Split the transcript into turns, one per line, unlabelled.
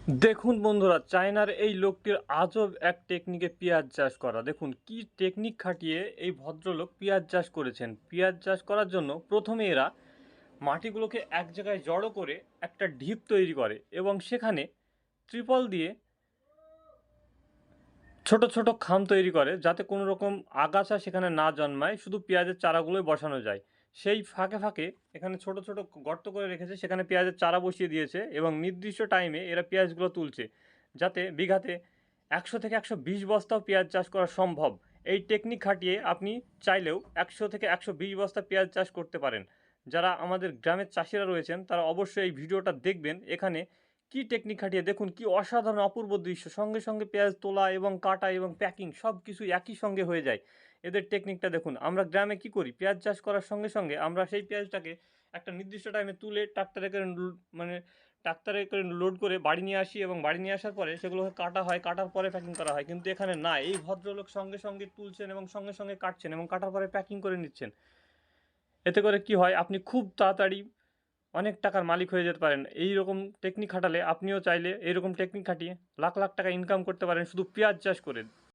দেখুন বন্ধুরা, চায়নার এই লোকটির আজব এক টেকনিকে পেঁয়াজ চাষ করা। দেখুন কি টেকনিক খাটিয়ে এই ভদ্রলোক পেঁয়াজ চাষ করেছেন। পেঁয়াজ চাষ করার জন্য প্রথমে এরা মাটিগুলোকে এক জায়গায় জড়ো করে একটা ঢিপ তৈরি করে এবং সেখানে ত্রিপল দিয়ে ছোট ছোট খাম তৈরি করে যাতে কোনো রকম আগাছা সেখানে না জন্মায়, শুধু পেঁয়াজের চারাগুলোই বসানো যায়। সেই ফাঁকে ফাঁকে এখানে ছোট ছোট গর্ত করে রেখেছে, সেখানে পেঁয়াজের চারা বসিয়ে দিয়েছে এবং নির্দিষ্ট টাইমে এরা পেঁয়াজগুলো তুলছে, যাতে বিঘাতে 100 থেকে 120 বস্তাও পেঁয়াজ চাষ করা সম্ভব। এই টেকনিক খাটিয়ে আপনি চাইলেও 100 থেকে 120 বস্তা পেঁয়াজ চাষ করতে পারেন। যারা আমাদের গ্রামের চাষিরা রয়েছেন তারা অবশ্যই এই ভিডিওটা দেখবেন। এখানে কি টেকনিক খাটিয়ে দেখুন কি অসাধারণ অপূর্ব দৃশ্য, সঙ্গে সঙ্গে পেঁয়াজ তোলা এবং কাটা এবং প্যাকিং সব কিছু একই সঙ্গে হয়ে যায়। এদের টেকনিকটা দেখুন। আমরা গ্রামে কি করি, পেঁয়াজ চাষ করার সঙ্গে সঙ্গে আমরা সেই পেঁয়াজটাকে একটা নির্দিষ্ট টাইমে তুলে ট্রাক্টরে করে মানে ট্রাক্টরে করে লোড করে বাড়ি নিয়ে আসি এবং বাড়ি নিয়ে আসার পরে সেগুলোকে কাটা হয়, কাটার পরে প্যাকিং করা হয়। কিন্তু এখানে না, এই ভদ্রলোক সঙ্গে সঙ্গে তুলছেন এবং সঙ্গে সঙ্গে কাটছেন এবং কাটার পরে প্যাকিং করে নিচ্ছেন। এতে করে কি হয়, আপনি খুব তাড়াতাড়ি অনেক টাকার মালিক হয়ে যেতে পারেন। এই রকম টেকনিক খাটালে আপনিও চাইলে এইরকম টেকনিক খাটিয়ে লাখ লাখ টাকা ইনকাম করতে পারেন শুধু পেঁয়াজ চাষ করে।